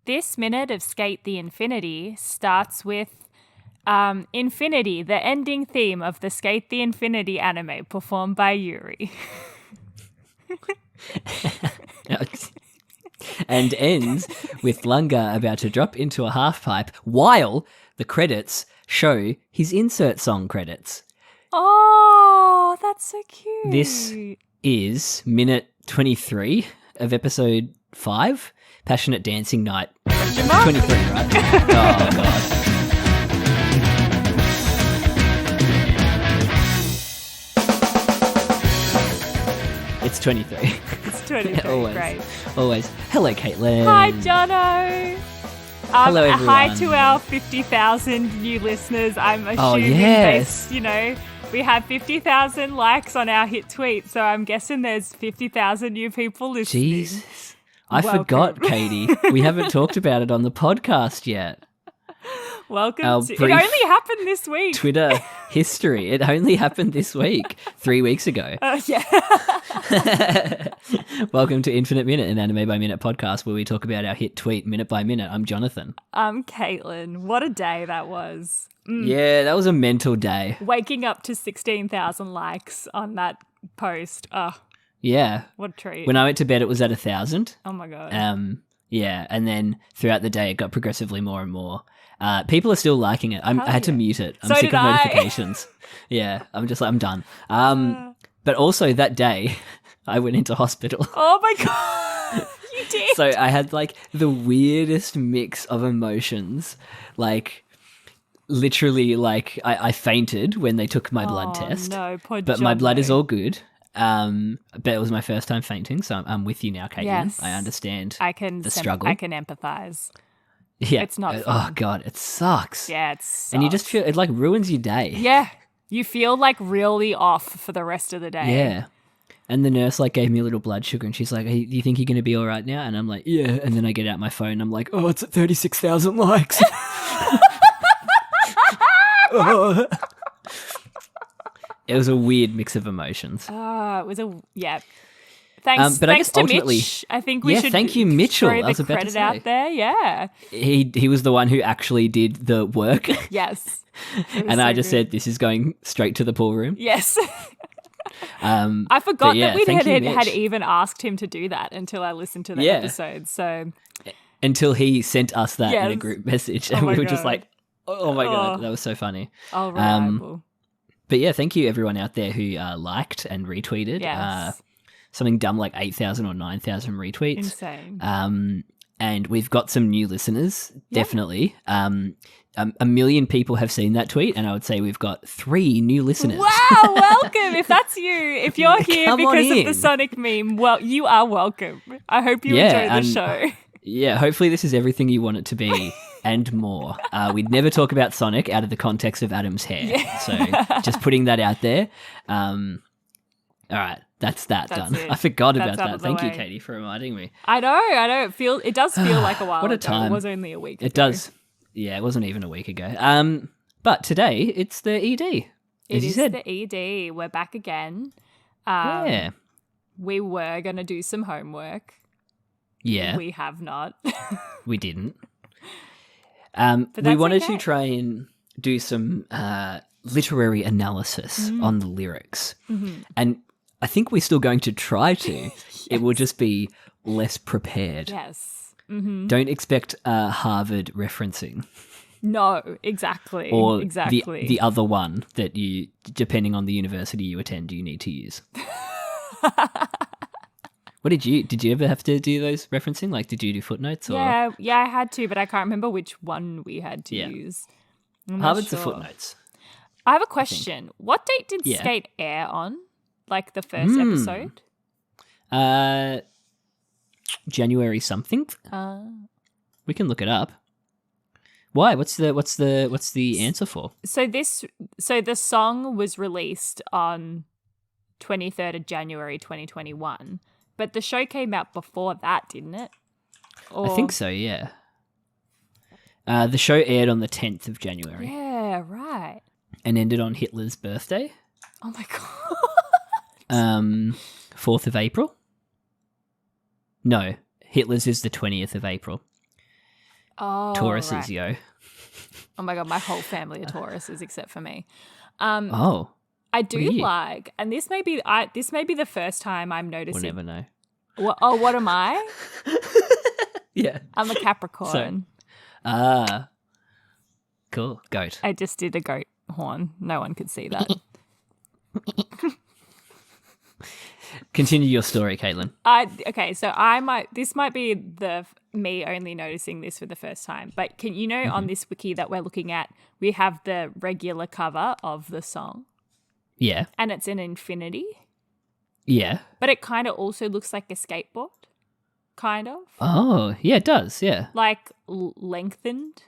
This minute of Skate the Infinity starts with Infinity, the ending theme of the Skate the Infinity anime performed by Yuri. And ends with Lunga about to drop into a half pipe while the credits show his insert song credits. Oh, that's so cute. This is minute 23 of episode 5, Passionate Dancing Night. 23, right? Oh, God. It's 23. It's 23, Always. great. Always. Hello, Caitlin. Hi, Jono. Hello, everyone. Hi to our 50,000 new listeners. I'm assuming yes. we have 50,000 likes on our hit tweet, so I'm guessing there's 50,000 new people listening. Jesus. I forgot, Katie. We haven't talked about it on the podcast yet. Welcome to... It only happened this week. Twitter history. It only happened this week, 3 weeks ago. Yeah. Welcome to Infinite Minute, an anime by minute podcast where we talk about our hit tweet minute by minute. I'm Jonathan. I'm Caitlin. What a day that was. Yeah, that was a mental day. Waking up to 16,000 likes on that post. Oh, yeah. what a treat. When I went to bed, it was at 1,000. Oh, my God. Yeah, and then throughout the day, it got progressively more and more. People are still liking it. I had to mute it. I'm sick of notifications. Yeah, I'm just like, I'm done. But also that day, I went into hospital. Oh my God, you did. So I had like the weirdest mix of emotions. Like literally, like I fainted when they took my blood test. No, poor but my blood is all good. But it was my first time fainting, so I'm with you now, Caitlin. Yes. I understand the struggle. I can empathize. Yeah. It's not fun. Oh, God, it sucks. Yeah, it sucks. And you just feel, it like ruins your day. Yeah. You feel like really off for the rest of the day. Yeah. And the nurse like gave me a little blood sugar and she's like, hey, do you think you're going to be all right now? And I'm like, yeah. And then I get out my phone and I'm like, oh, it's at 36,000 likes. Oh. It was a weird mix of emotions. It was yeah. Thanks, but thanks I guess to Mitch. I think we should thank you, Mitchell. throw I was the about to credit say. out there. Yeah. He was the one who actually did the work. Yes. And I just said, this is going straight to the pool room. Yes. I forgot that we had even asked him to do that until I listened to the episode. So until he sent us that in a group message, and we were just like, "Oh my God, that was so funny." Oh, reliable. But yeah, thank you everyone out there who liked and retweeted. Yes. Something dumb like 8,000 or 9,000 retweets. Insane. And we've got some new listeners, definitely. A million people have seen that tweet, and I would say we've got 3 new listeners. Wow, welcome. If that's you, if you're here Come because on of the Sonic meme, well, you are welcome. I hope you enjoy the show. Yeah, hopefully this is everything you want it to be and more. We'd never talk about Sonic out of the context of Adam's hair. Yeah. So just putting that out there. All right, that's done. It. I forgot that's about that. Thank you, way. Katie, for reminding me. I know. It does feel like a while what a ago. time. It was only a week ago. It does. Yeah, it wasn't even a week ago. But today, it's the ED. It is the ED. We're back again. Yeah. We were going to do some homework. Yeah. We have not. We didn't. But we wanted to try and do some literary analysis on the lyrics. Mm-hmm. And I think we're still going to try to. Yes. It will just be less prepared. Yes. Mm-hmm. Don't expect Harvard referencing. No, exactly. Or exactly. the other one that you, depending on the university you attend, you need to use. What did you ever have to do those referencing? Like, did you do footnotes? Or? Yeah, I had to, but I can't remember which one we had to use. Harvard's the footnotes. I have a question. What date did Skate air on? Like the first episode? January something. We can look it up. Why? What's the answer for? So the song was released on 23rd of January 2021, but the show came out before that, didn't it? I think so, yeah. The show aired on the 10th of January. Yeah, right. And ended on Hitler's birthday. Oh my God. 4th of April? No, Hitler's is the 20th of April. Oh, Tauruses, right. yo. Oh my God, my whole family are Tauruses except for me. Oh, I what are do you? like, and this may be the first time I'm We'll noticing. never know. What am I? Yeah. I'm a Capricorn. Cool. Goat. I just did a goat horn. No one could see that. Continue your story, Caitlin. This might be me only noticing this for the first time, but can you know on this wiki that we're looking at, we have the regular cover of the song. Yeah. And it's an infinity. Yeah. But it kind of also looks like a skateboard. Kind of. Oh, yeah, it does. Yeah. Like lengthened.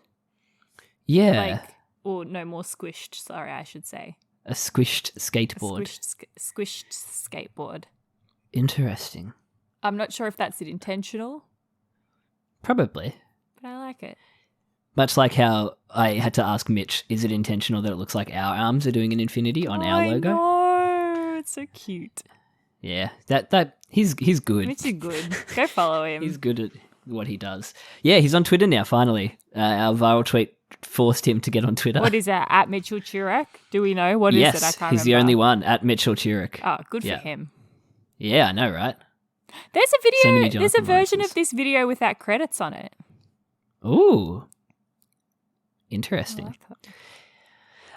Yeah. Or no, more squished, sorry, I should say. A squished skateboard. Squished skateboard. Interesting. I'm not sure if that's intentional, Probably. but I like it. Much like how I had to ask Mitch, is it intentional that it looks like our arms are doing an infinity on our logo? No, it's so cute. Yeah, that he's good. Mitch is good. Go follow him. He's good at what he does. Yeah, he's on Twitter now, finally. Our viral tweet forced him to get on Twitter. What is that? At Mitchell Chirac? Do we know? What is yes, it? I can't he's remember. the only one, at Mitchell Chirac. Oh, good for Yeah. him. Yeah, I know, right? There's a So many video. There's a Jonathan version Lawrences. of this video without credits on it. Ooh. I Interesting. like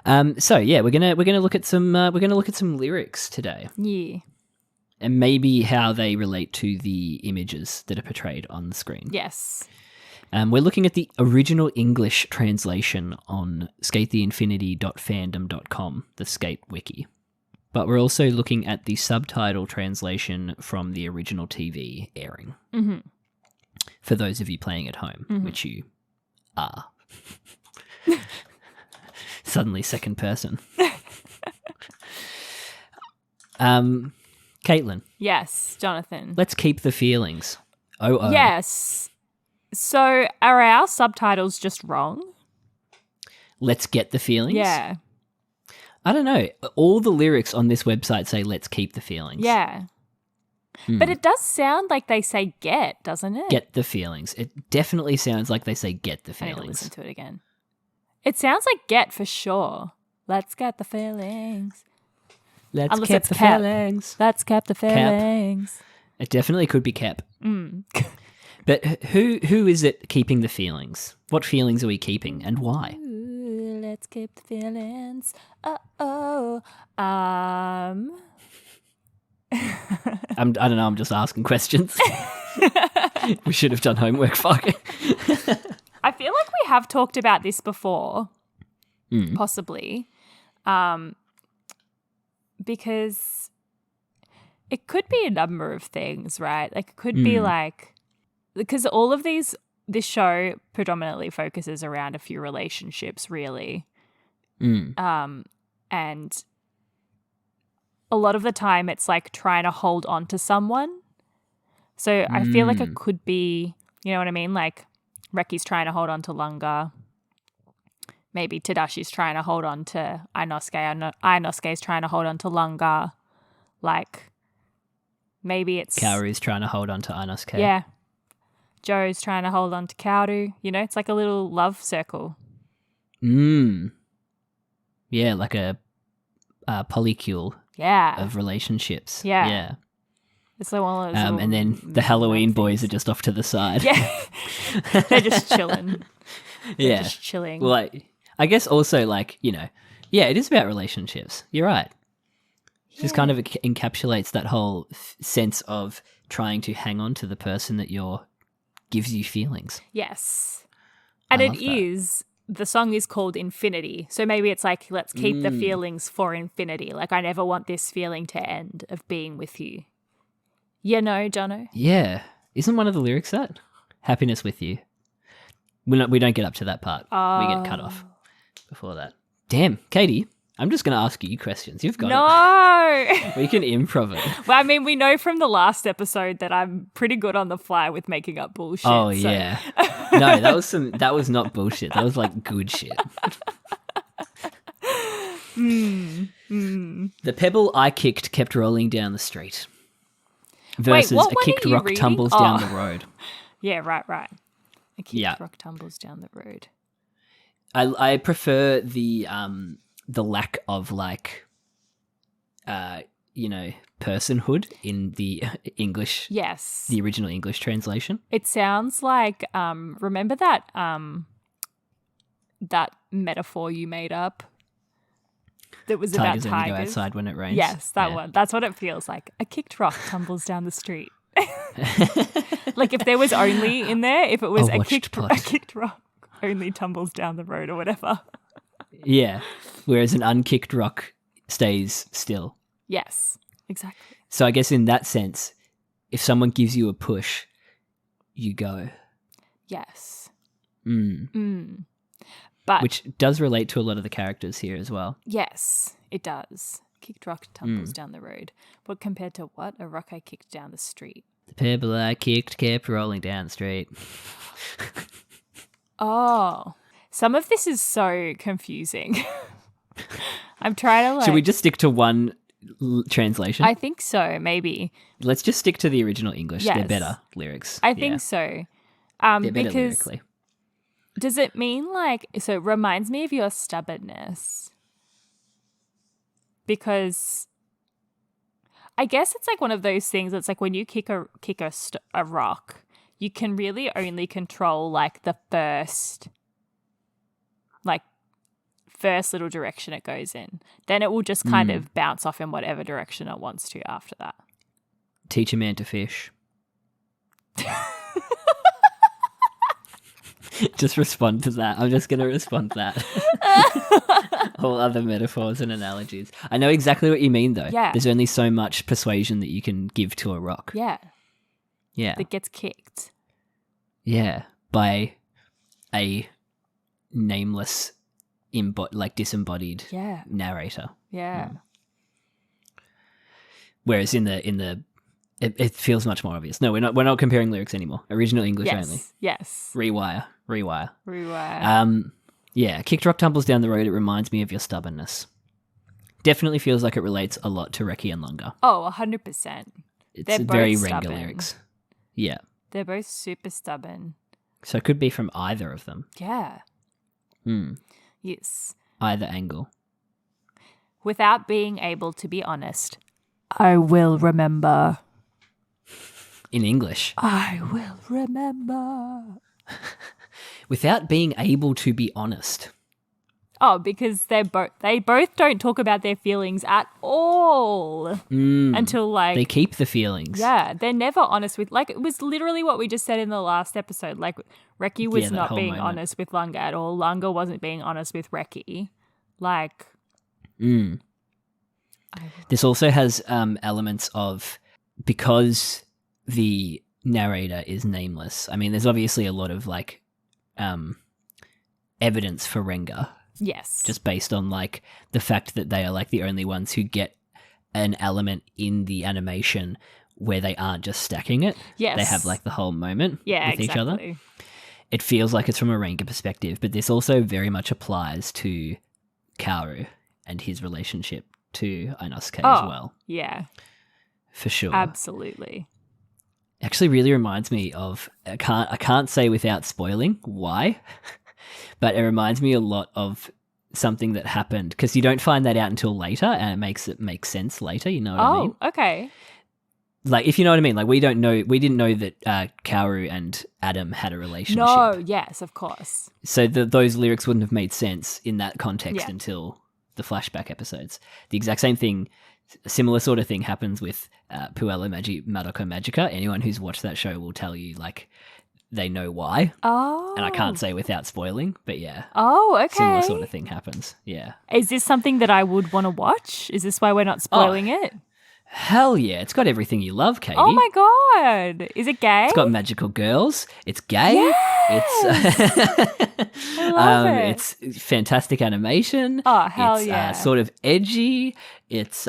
that. So yeah, we're gonna look at some lyrics today, Yeah. and maybe how they relate to the images that are portrayed on the screen. Yes. We're looking at the original English translation on skatetheinfinity.fandom.com, the skate wiki. But we're also looking at the subtitle translation from the original TV airing. Mm-hmm. For those of you playing at home, which you are. Suddenly second person. Caitlin, Yes, Jonathan. let's keep the feelings. Oh. Yes. So are our subtitles just wrong? Let's get the feelings? Yeah. I don't know. All the lyrics on this website say let's keep the feelings. Yeah. But it does sound like they say get, doesn't it? Get the feelings. It definitely sounds like they say get the I need to feelings. listen to it again. It sounds like get for sure. Let's get the feelings. Let's Unless keep it's the cap. feelings. Let's get the feelings. It definitely could be Cap. But who is it keeping the feelings? What feelings are we keeping and why? Ooh, let's keep the feelings. Oh. I don't know, I'm just asking questions. We should have done homework, fuck. I feel like we have talked about this before, possibly, because it could be a number of things, right? Like it could be like, because all of this show predominantly focuses around a few relationships, really, and a lot of the time it's like trying to hold on to someone. So I feel like it could be, you know what I mean? Like Reki's trying to hold on to Lunga. Maybe Tadashi's trying to hold on to Inosuke. Inosuke's trying to hold on to Lunga. Like maybe it's Kaoru's trying to hold on to Inosuke. Yeah. Joe's trying to hold on to Kaoru. You know, it's like a little love circle. Yeah, like a polycule Yeah. of relationships. Yeah. Yeah. It's like one of those little And then the Halloween things. boys are just off to the side. Yeah. They're just chilling. They're Yeah. just chilling. Well, I guess also like, you know, yeah, it is about relationships. You're right. It just kind of encapsulates that whole sense of trying to hang on to the person that gives you feelings. Yes. And love that. the song is called Infinity. So maybe it's like, let's keep the feelings for infinity. Like, I never want this feeling to end of being with you. You know, Jono? Yeah. Isn't one of the lyrics that? Happiness with you. We don't get up to that part. We get cut off before that. Damn, Katie, I'm just going to ask you questions. You've got it. No! We can improv it. Well, I mean, we know from the last episode that I'm pretty good on the fly with making up bullshit. Oh, so. yeah. No, that was not bullshit. That was like good shit. The pebble I kicked kept rolling down the street. Versus what a one kicked are you rock reading? tumbles down the road. Yeah, right. A kicked rock tumbles down the road. I prefer the lack of like, personhood in the English. Yes. The original English translation. It sounds like, remember that that metaphor you made up? That was Tigers about only tigers. go outside when it rains. Yes, that one. That's what it feels like. A kicked rock tumbles down the street. Like if there was only in there, if it was a kicked rock only tumbles down the road or whatever. Yeah. Whereas an unkicked rock stays still. Yes, exactly. So I guess in that sense, if someone gives you a push, you go. Yes. But which does relate to a lot of the characters here as well. Yes, it does. Kicked rock tumbles down the road. But compared to what? A rock I kicked down the street. The pebble I kicked kept rolling down the street. Oh, some of this is so confusing. I'm trying to Should we just stick to one translation? I think so, maybe. Let's just stick to the original English. Yes. They're better lyrics. I think so. They're better because lyrically. Does it mean like, so it reminds me of your stubbornness? Because I guess it's like one of those things that's like when you kick a rock, you can really only control like the first little direction it goes in. Then it will just kind of bounce off in whatever direction it wants to after that. Teach a man to fish. Just respond to that. I'm just going to respond to that. All other metaphors and analogies. I know exactly what you mean, though. Yeah. There's only so much persuasion that you can give to a rock. Yeah. Yeah. That gets kicked. Yeah. By a nameless, disembodied narrator. Yeah. Whereas in the it feels much more obvious. No, we're not comparing lyrics anymore. Original English only. Yes. Rewire. Yeah. Kicked rock tumbles down the road. It reminds me of your stubbornness. Definitely feels like it relates a lot to Reki and Lunga. Oh, 100%. It's very Renga lyrics. Yeah. They're both super stubborn. So it could be from either of them. Yeah. Yes. Either angle. Without being able to be honest, I will remember. In English. I will remember. Without being able to be honest. Oh, because they both don't talk about their feelings at all until like they keep the feelings. Yeah, they're never honest with, like, it was literally what we just said in the last episode. Like Reki was not being honest with Lunga at all. Lunga wasn't being honest with Reki. Like, this also has elements of, because the narrator is nameless. I mean, there's obviously a lot of like evidence for Renga. Yes. Just based on like the fact that they are like the only ones who get an element in the animation where they aren't just stacking it. Yes. They have like the whole moment with each other. It feels like it's from a Renga perspective, but this also very much applies to Kaoru and his relationship to Inosuke as well. Yeah. For sure. Absolutely. Actually really reminds me of, I can't say without spoiling why, but it reminds me a lot of something that happened, because you don't find that out until later, and it makes sense later, you know what I mean? Oh, okay. Like, if you know what I mean, like we didn't know that Kaoru and Adam had a relationship. No, yes, of course. So those lyrics wouldn't have made sense in that context until the flashback episodes. The exact same thing, similar sort of thing happens with Puella Madoka Magica. Anyone who's watched that show will tell you, like, they know why. Oh. And I can't say without spoiling, but yeah. Oh, okay. Similar sort of thing happens, yeah. Is this something that I would want to watch? Is this why we're not spoiling it? Hell yeah. It's got everything you love, Katie. Oh my God. Is it gay? It's got magical girls. It's gay. Yes! I love it. It's fantastic animation. Oh, hell it's, yeah. Sort of edgy. It's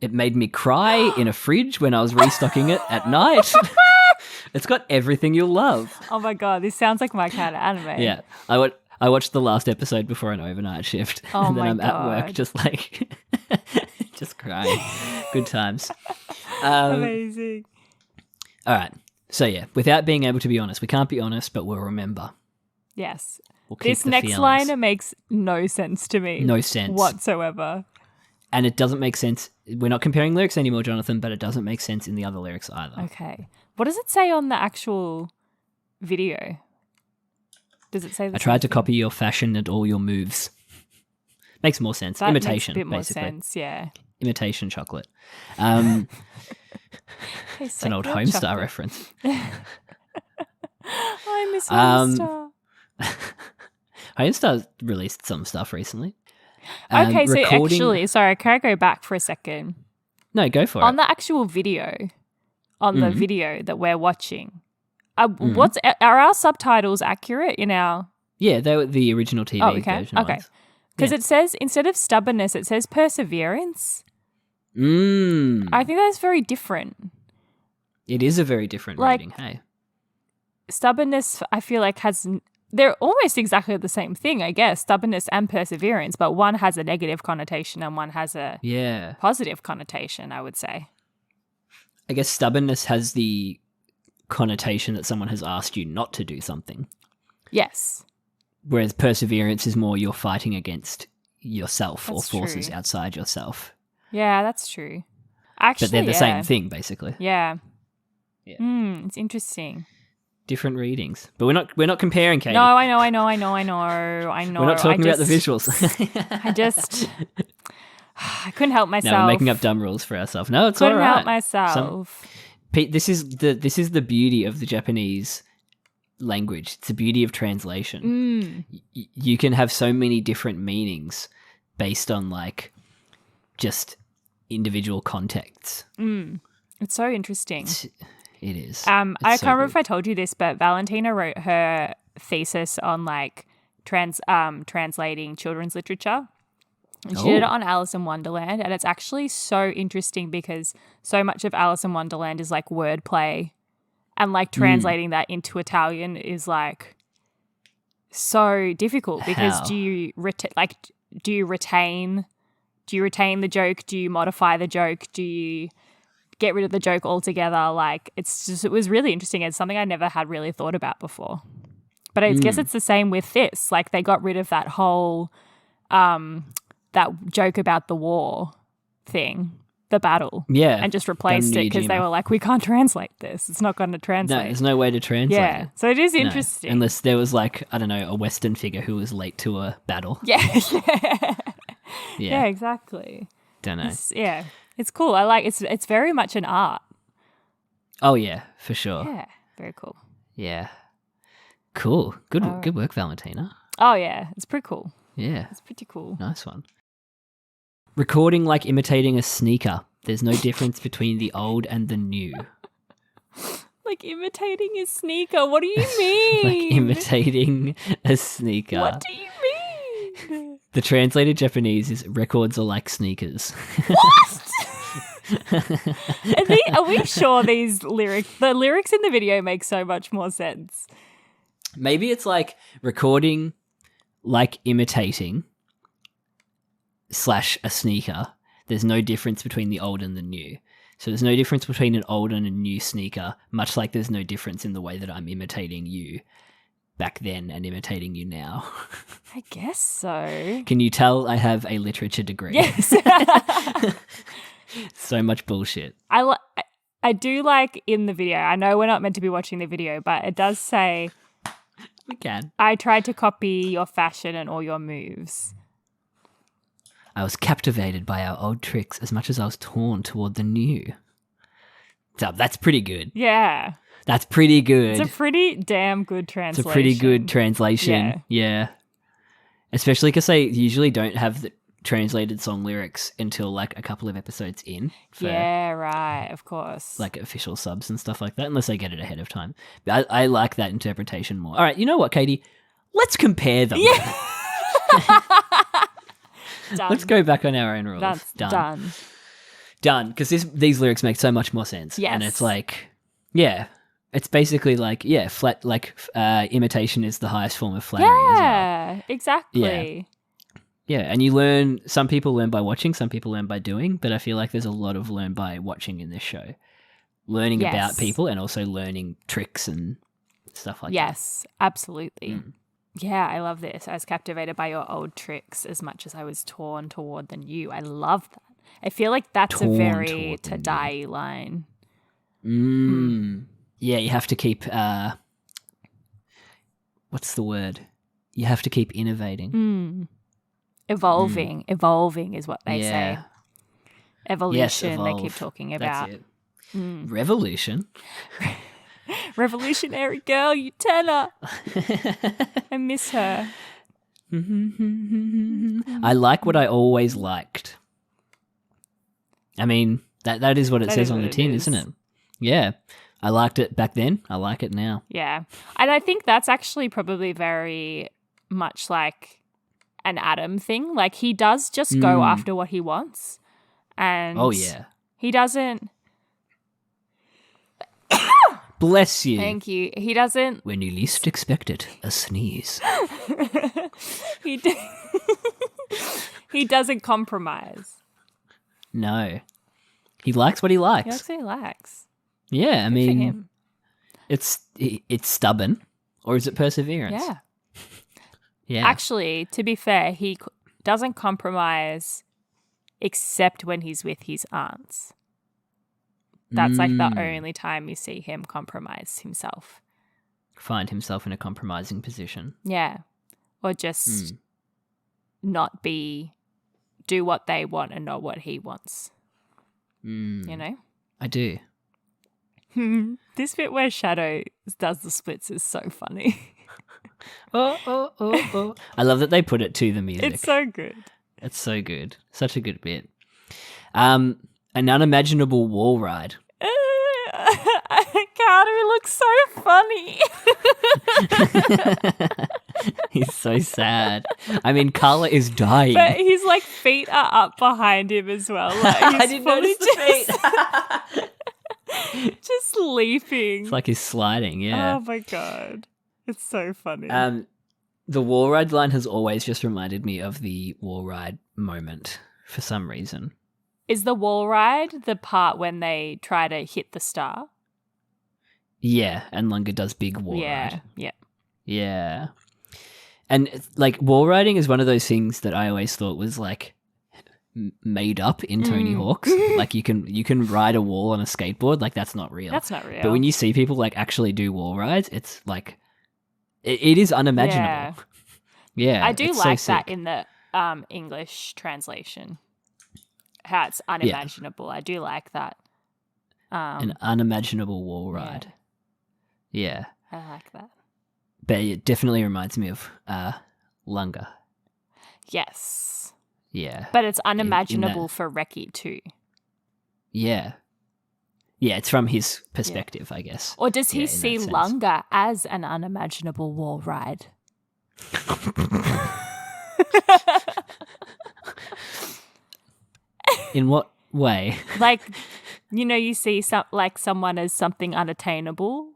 it made me cry in a fridge when I was restocking it at night. It's got everything you'll love. Oh my God, this sounds like my kind of anime. Yeah. I watched the last episode before an overnight shift. Oh and then my I'm God. at work just like just crying. Good times. Amazing. All right. So yeah, without being able to be honest, we can't be honest, but we'll remember. Yes. We'll keep this the next feelings. line makes no sense to me. No sense. Whatsoever. And it doesn't make sense. We're not comparing lyrics anymore, Jonathan, but it doesn't make sense in the other lyrics either. Okay. What does it say on the actual video? Does it say the I tried to thing? copy your fashion and all your moves. Makes more sense. That Imitation, makes a bit more basically. sense, yeah. Imitation chocolate. It's an old Homestar reference. I miss Homestar. Homestar released some stuff recently. Okay, so actually, sorry, can I go back for a second? No, go for it. On the actual video, the video that we're watching, are our subtitles accurate in our... Yeah, they were the original TV version. Okay, because it says, instead of stubbornness, it says perseverance. I think that's very different. It is a very different reading, hey? Stubbornness, I feel like they're almost exactly the same thing, I guess, stubbornness and perseverance, but one has a negative connotation and one has a positive connotation, I would say. I guess stubbornness has the connotation that someone has asked you not to do something. Yes. Whereas perseverance is more you're fighting against yourself That's or forces true. outside yourself. Yeah, that's true. Actually, but they're the same thing, basically. Yeah. It's interesting. Different readings, but we're not comparing, Katie. No, I know. We're not talking about the visuals. I couldn't help myself. No, we're making up dumb rules for ourselves. No, it's all right. Couldn't help myself. Pete, this is the beauty of the Japanese language. It's the beauty of translation. You can have so many different meanings based on like just individual contexts. It's so interesting. It is. I can't remember if I told you this, but Valentina wrote her thesis on like translating children's literature. And she did it on Alice in Wonderland, and it's actually so interesting because so much of Alice in Wonderland is like wordplay, and like translating that into Italian is like so difficult because do you retain the joke? Do you modify the joke? Do you get rid of the joke altogether? Like it was really interesting. It's something I never had really thought about before. But I guess it's the same with this. Like they got rid of that whole that joke about the war thing, the battle. Yeah. And just replaced it because they were like, we can't translate this. It's not going to translate. No, there's no way to translate it. So it is interesting. Unless there was like, I don't know, a Western figure who was late to a battle. Yeah, exactly. Don't know. It's cool. I like it's very much an art. Oh yeah, for sure. Yeah, very cool. Yeah. Cool. Good work, Valentina. Oh yeah, it's pretty cool. Yeah. It's pretty cool. Nice one. Recording like imitating a sneaker. There's no difference between the old and the new. Like imitating a sneaker? What do you mean? Like imitating a sneaker. What do you mean? The translated Japanese is records are like sneakers. What? Are we sure the lyrics in the video make so much more sense? Maybe it's like recording like imitating / a sneaker. There's no difference between the old and the new. So there's no difference between an old and a new sneaker, much like there's no difference in the way that I'm imitating you back then and imitating you now. I guess so. Can you tell I have a literature degree? Yes. So much bullshit. I do like in the video, I know we're not meant to be watching the video, but it does say, we can. I tried to copy your fashion and all your moves. I was captivated by our old tricks as much as I was torn toward the new. So that's pretty good. Yeah. That's pretty good. It's a pretty damn good translation. It's a pretty good translation. Yeah. Especially because they usually don't have the translated song lyrics until like a couple of episodes in. Yeah, right. Of course. Like official subs and stuff like that, unless they get it ahead of time. But I like that interpretation more. All right, you know what, Katie? Let's compare them. Yeah. Done. Let's go back on our own rules. That's done. Done. Because these lyrics make so much more sense. Yes. And it's like, yeah, it's basically like, flat, like imitation is the highest form of flattery as well. Yeah, exactly. Yeah, and you learn, some people learn by watching, some people learn by doing, but I feel like there's a lot of learn by watching in this show. learning Yes. about people and also learning tricks and stuff like that. Yes, absolutely. Yeah, I love this. I was captivated by your old tricks as much as I was torn toward the new. I love that. I feel like that's a Torn very toward the new. Tadai line. Yeah, you have to keep, what's the word? You have to keep innovating. Evolving. Evolving is what they say. Yeah. Evolution, Yes, they evolve. keep talking about. That's it. Revolution? Revolutionary girl, you tenor. I miss her. I like what I always liked. I mean, that is what it says on the tin, isn't it? Yeah. I liked it back then. I like it now. Yeah. And I think that's actually probably very much like an Adam thing. Like, he does just go after what he wants. And Oh, yeah. he doesn't. Bless you. Thank you. He doesn't. When you least expect it, a sneeze. he he doesn't compromise. No. He likes what he likes. He likes what he likes. Yeah, I For mean, him. it's stubborn, or is it perseverance? Yeah. Yeah. Actually, to be fair, he doesn't compromise except when he's with his aunts. That's like the only time you see him compromise himself. Find himself in a compromising position. Yeah. Or just not do what they want and not what he wants. You know? I do. This bit where Shadow does the splits is so funny. Oh. I love that they put it to the music. It's so good. It's so good. Such a good bit. An unimaginable wall ride. Carter looks so funny. He's so sad. I mean, Carla is dying. But his like feet are up behind him as well. Like, he's I didn't notice the feet. just leaping. It's like he's sliding, yeah. Oh my god. It's so funny. The wall ride line has always just reminded me of the wall ride moment for some reason. Is the wall ride the part when they try to hit the star? Yeah, and Lunga does big wall ride. Yeah. Yeah. And like wall riding is one of those things that I always thought was like made up in Tony Hawk's. Like you can ride a wall on a skateboard, like that's not real. That's not real. But when you see people like actually do wall rides, it's like it is unimaginable. Yeah. I do it's like so that sick. in the English translation. How it's unimaginable. I do like that. An unimaginable wall ride. Yeah. I like that. But it definitely reminds me of Lunga. Yes. Yeah. But it's unimaginable for Reki too. Yeah. Yeah, it's from his perspective, I guess. Or does he in see that sense. Lunga as an unimaginable wall ride? In what way? Like, you see someone as something unattainable.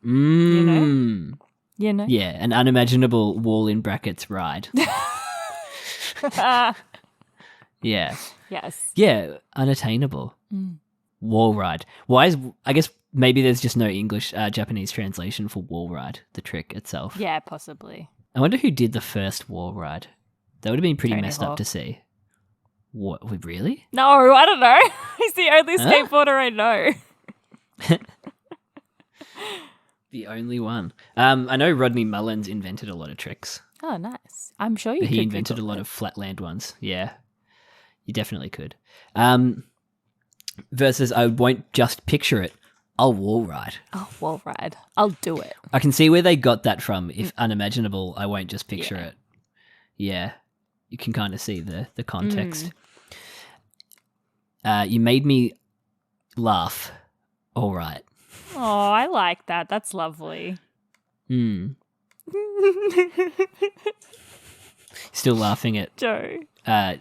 Mm. You know? Yeah, an unimaginable wall in brackets ride. Yeah. Yes. Yeah, unattainable. Wall ride. Why is, I guess maybe there's just no Japanese translation for wall ride, the trick itself. Yeah, possibly. I wonder who did the first wall ride. That would have been pretty Tony messed Hawk. up to see. What, really? No, I don't know. He's the only skateboarder I know. The only one. I know Rodney Mullins invented a lot of tricks. Oh, nice. I'm sure you could. He invented a lot of flatland ones. Yeah, you definitely could. Versus I won't just picture it. I'll wall ride. Oh, wall ride. I'll do it. I can see where they got that from. If unimaginable, I won't just picture it. Yeah, you can kind of see the context. You made me laugh. All right. Oh, I like that. That's lovely. Still laughing at Joe. Yeah.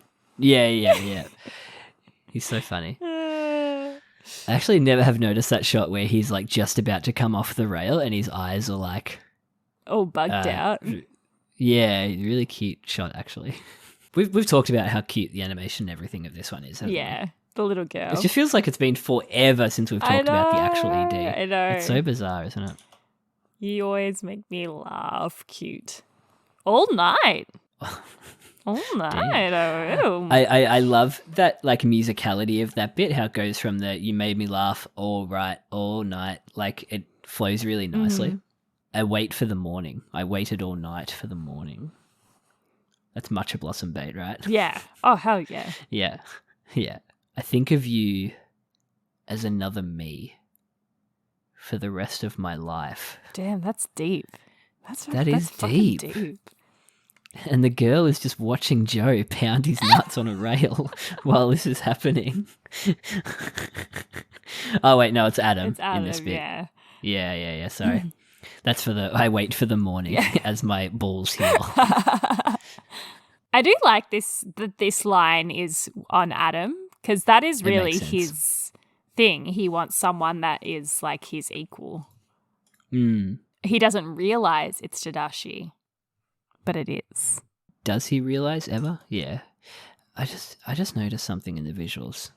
He's so funny. I actually never have noticed that shot where he's like just about to come off the rail and his eyes are like all bugged out. Yeah, really cute shot actually. We've talked about how cute the animation and everything of this one is. Haven't we? The little girl. It just feels like it's been forever since we've talked about the actual ED. I know. It's so bizarre, isn't it? You always make me laugh. Cute. All night. All night. Oh. I love that like musicality of that bit, how it goes from the you made me laugh all right, all night. Like it flows really nicely. I wait for the morning. I waited all night for the morning. That's much a blossom bait, right? Yeah. Oh, hell yeah. Yeah. Yeah. I think of you as another me for the rest of my life. Damn, that's deep. That is deep. And the girl is just watching Joe pound his nuts on a rail while this is happening. Oh, wait, no, it's Adam, in this bit. Yeah. Yeah, sorry. That's for the I wait for the morning as my balls heal. I do like that this line is on Adam, because that is really his thing. He wants someone that is like his equal. He doesn't realize it's Tadashi, but it is. Does he realize ever? Yeah. I just noticed something in the visuals.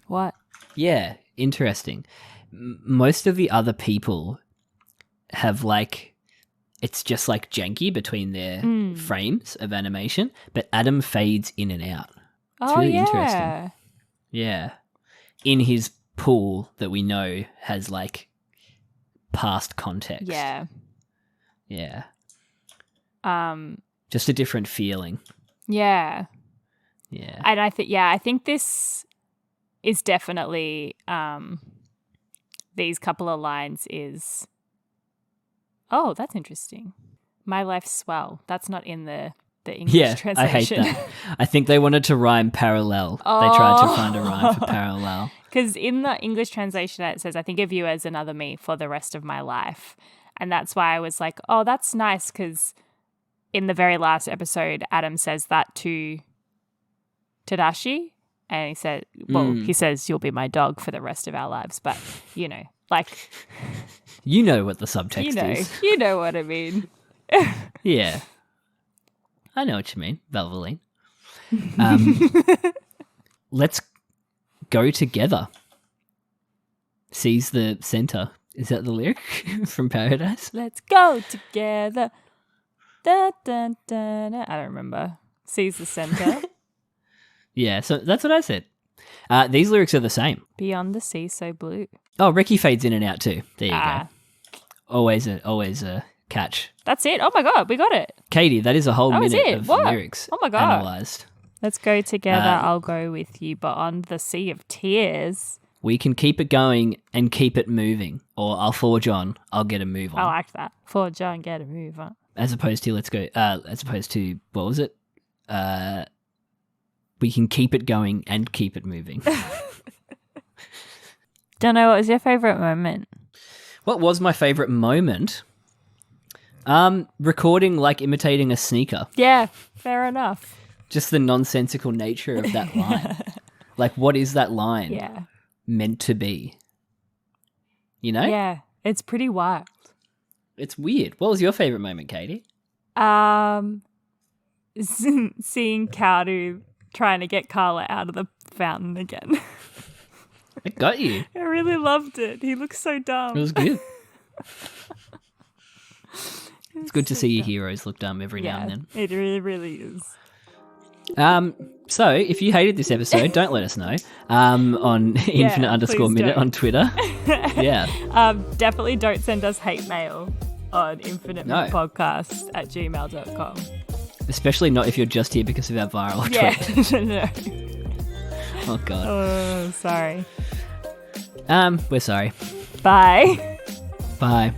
What? Yeah, interesting. Most of the other people have like, it's just like janky between their frames of animation, but Adam fades in and out. It's really interesting. Yeah. In his pool that we know has like past context. Yeah. Yeah. Just a different feeling. Yeah. Yeah. And I think this is definitely these couple of lines is, oh, that's interesting. My life's swell. That's not in the English translation. I hate that. I think they wanted to rhyme parallel. They tried to find a rhyme for parallel. Because in the English translation it says, I think of you as another me for the rest of my life. And that's why I was like, oh, that's nice, because in the very last episode, Adam says that to Tadashi. And he said, he says, you'll be my dog for the rest of our lives. But, like... You know what the subtext is. You know what I mean. Yeah. I know what you mean, Valvoline. Let's go together. Seize the center. Is that the lyric from Paradise? Let's go together. Da, da, da, da. I don't remember. Seize the center. Yeah, so that's what I said. These lyrics are the same. Beyond the sea so blue. Oh, Ricky fades in and out too. There you go. Always a catch. That's it. Oh my God, we got it. Katie, that is a whole minute of lyrics. Oh my God. Analysed. Let's go together. I'll go with you beyond the sea of tears. We can keep it going and keep it moving. Or I'll forge on. I'll get a move on. I like that. Forge on, get a move on. As opposed to what was it? We can keep it going and keep it moving. Don't know, what was your favourite moment? What was my favourite moment? Recording like imitating a sneaker. Yeah, fair enough. Just the nonsensical nature of that line. Like, what is that line meant to be? You know? Yeah, it's pretty wild. It's weird. What was your favourite moment, Katie? Seeing Kaoru trying to get Carla out of the fountain again. It got you. I really loved it. He looks so dumb. It was good. It's good to see your heroes look dumb every now and then. It really, really is. So if you hated this episode, don't let us know. On infinite_minute on Twitter. Yeah. Definitely don't send us hate mail on infinitepodcast@gmail.com. Especially not if you're just here because of our viral tweet. No. Oh God. Oh, sorry. We're sorry. Bye. Bye.